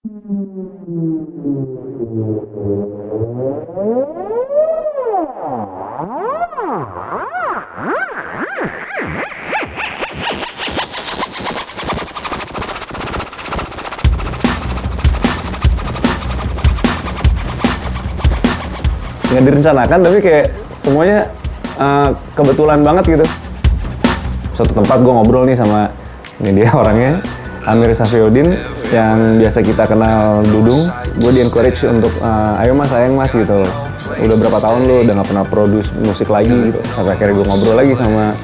Nggak direncanakan tapi kayak semuanya kebetulan banget gitu. Suatu tempat gue ngobrol nih sama ini dia orangnya Amir Safiuddin yang biasa kita kenal Dudung. Gue di-encourage untuk ayo mas, sayang mas gitu. Udah berapa tahun lu udah nggak pernah produce musik lagi gitu. Sampai akhirnya gue ngobrol lagi sama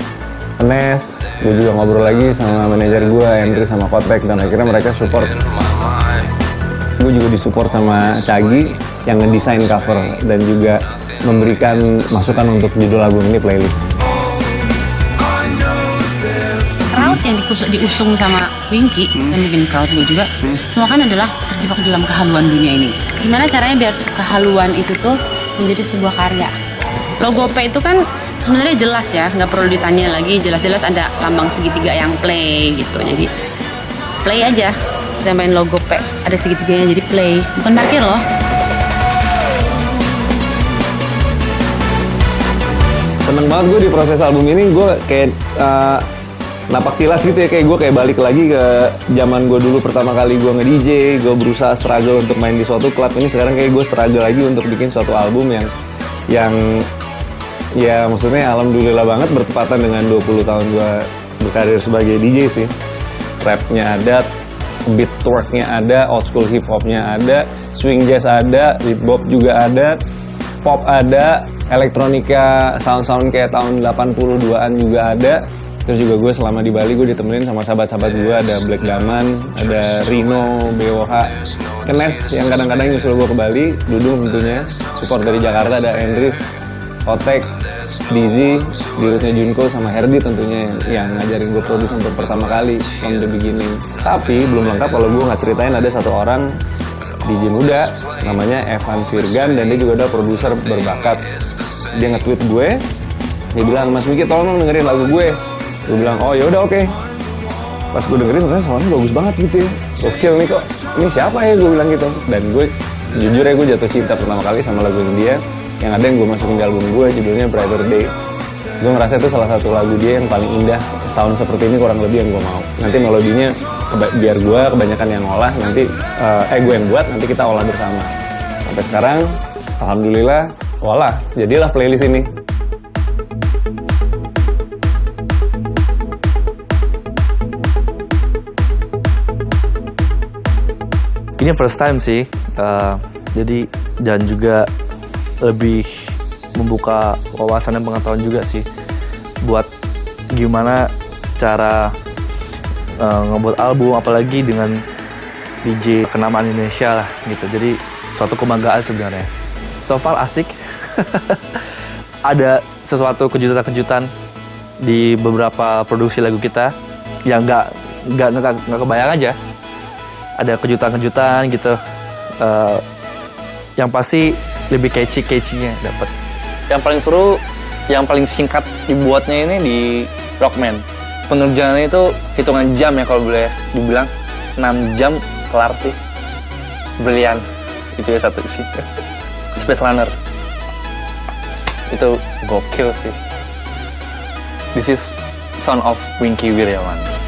Enes, gue juga ngobrol lagi sama manajer gue Henry sama Kotek, dan akhirnya mereka support. Gue juga disupport sama Cagi yang ngedesain cover dan juga memberikan masukan untuk judul album ini, Playlist. Crowd yang diusung sama Winky yang bikin crowd gue juga, semua kan adalah terjebak dalam kehaluan dunia ini. Gimana caranya biar kehaluan itu tuh menjadi sebuah karya? Logo P itu kan sebenarnya jelas ya, nggak perlu ditanya lagi, jelas-jelas ada lambang segitiga yang play gitu. Jadi play aja, kita main logo P, ada segitiganya jadi play, bukan parkir loh. Seneng banget gue di proses album ini, gue kayak napak tilas gitu ya, kayak gue kayak balik lagi ke zaman gue dulu pertama kali gue nge-DJ, gue berusaha struggle untuk main di suatu klub. Ini sekarang kayak gue struggle lagi untuk bikin suatu album yang ya maksudnya alhamdulillah banget bertepatan dengan 20 tahun gue berkarir sebagai DJ sih. Rapnya ada, beat worknya ada, old school hip hopnya ada, swing jazz ada, beatbop juga ada, pop ada, elektronika sound-sound kayak tahun 82-an juga ada. Terus juga gue selama di Bali gue ditemenin sama sahabat-sahabat gue, ada Black Daman, ada Rino, BOH, Kenes yang kadang-kadang nyusul gue ke Bali, Dudung tentunya, support dari Jakarta ada Hendris, Kotek, Dizzy, dirutnya Junko sama Herdi tentunya yang ngajarin gue produce untuk pertama kali from the beginning. Tapi belum lengkap kalau gue nggak ceritain ada satu orang DJ muda namanya Evan Virgan, dan dia juga ada produser berbakat. Dia nge-tweet gue, dia bilang, "Mas Miki tolong dong dengerin lagu gue." Gue bilang, "Oh yaudah oke." Pas gue dengerin ternyata soalnya bagus banget gitu ya. Gokil nih kok, ini siapa ya, gue bilang gitu. Dan gue jujur ya, gue jatuh cinta pertama kali sama lagu dia. Yang ada yang gue masukin di album gue, judulnya Brighter Day. Gue ngerasa itu salah satu lagu dia yang paling indah. Sound seperti ini kurang lebih yang gue mau. Nanti melodinya biar gue kebanyakan yang ngolah, nanti gue yang buat, nanti kita olah bersama. Sampai sekarang alhamdulillah olah, jadilah playlist ini. Ini first time sih, jadi dan juga lebih membuka wawasan dan pengetahuan juga sih buat gimana cara ngebuat album, apalagi dengan DJ kenamaan Indonesia lah gitu. Jadi suatu kebanggaan sebenarnya. So far asik. Ada sesuatu kejutan-kejutan di beberapa produksi lagu kita yang nggak kebayang aja. Ada kejutan-kejutan gitu. Yang pasti lebih catchy-nya dapat. Yang paling seru, yang paling singkat dibuatnya ini di Rockman. Pengerjaannya itu hitungan jam ya, kalau boleh dibilang 6 jam kelar sih. Brilian. Itu ya satu sih. Space Runner. Itu gokil sih. This is Sound of Winky Wiryawan.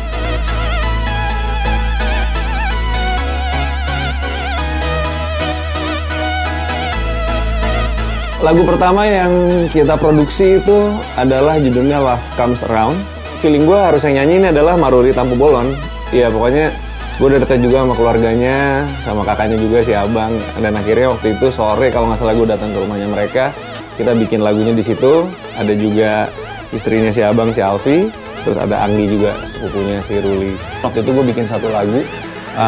Lagu pertama yang kita produksi itu adalah judulnya Love Comes Around. Feeling gue harus yang nyanyi ini adalah Maruri Tampu Bolon. Ya pokoknya gue udah deket juga sama keluarganya, sama kakaknya juga si Abang. Dan akhirnya waktu itu sore kalau nggak salah gue datang ke rumahnya mereka. Kita bikin lagunya di situ. Ada juga istrinya si Abang, si Alfi. Terus ada Anggi juga, sepupunya si Ruli. Waktu itu gue bikin satu lagu,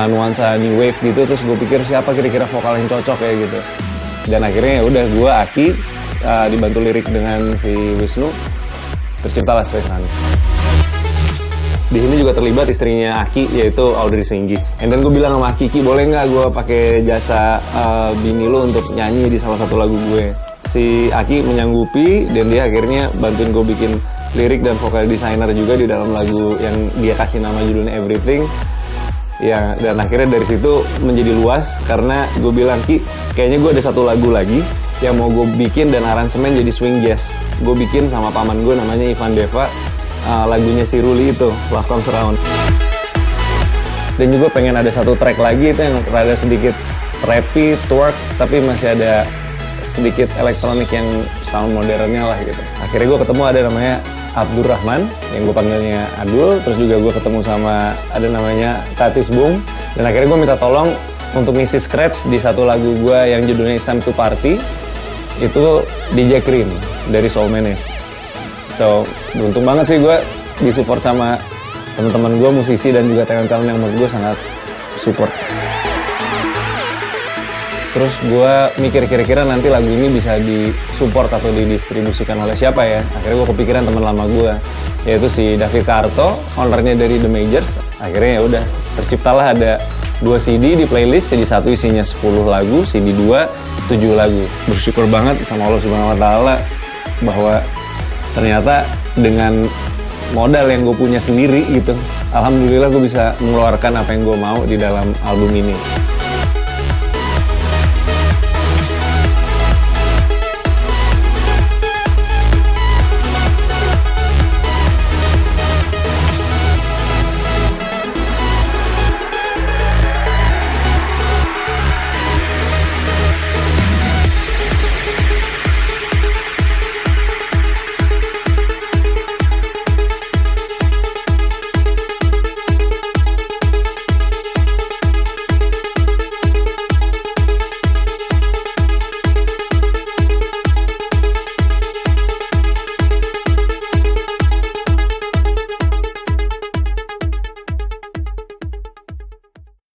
nuansa new wave gitu. Terus gue pikir siapa kira-kira vokal yang cocok kayak gitu. Dan akhirnya ya udah gue Aki dibantu lirik dengan si Wisnu, terciptalah Space Runner. Di sini juga terlibat istrinya Aki, yaitu Audrey Singgi. And then gue bilang sama Aki, boleh nggak gue pakai jasa bini lo untuk nyanyi di salah satu lagu gue. Si Aki menyanggupi, dan dia akhirnya bantuin gue bikin lirik dan vokal designer juga di dalam lagu yang dia kasih nama judulnya Everything. Ya, dan akhirnya dari situ menjadi luas karena gue bilang, Ki, kayaknya gue ada satu lagu lagi yang mau gue bikin dan aransemen jadi swing jazz. Gue bikin sama paman gue namanya Ivan Deva, lagunya si Ruli itu, Love Comes Around. Dan juga pengen ada satu track lagi itu yang rada sedikit rappy, twerk, tapi masih ada sedikit elektronik yang sound modernnya lah gitu. Akhirnya gue ketemu ada namanya Abdurrahman, yang gue panggilnya Adul, terus juga gue ketemu sama ada namanya Tatis Bung, dan akhirnya gue minta tolong untuk ngisi scratch di satu lagu gue yang judulnya It's Time to Party, itu DJ Cream dari Soul Menace. So, beruntung banget sih gue disupport sama teman-teman gue, musisi dan juga talent-talent yang menurut gue sangat support. Terus gue mikir kira-kira nanti lagu ini bisa disupport atau didistribusikan oleh siapa ya. Akhirnya gue kepikiran teman lama gue, yaitu si David Karto, ownernya dari The Majors. Akhirnya ya udah, terciptalah ada 2 CD di playlist. CD 1 isinya 10 lagu, CD 2 7 lagu. Bersyukur banget sama Allah Subhanahu wa Ta'ala bahwa ternyata dengan modal yang gue punya sendiri gitu, alhamdulillah gue bisa mengeluarkan apa yang gue mau di dalam album ini.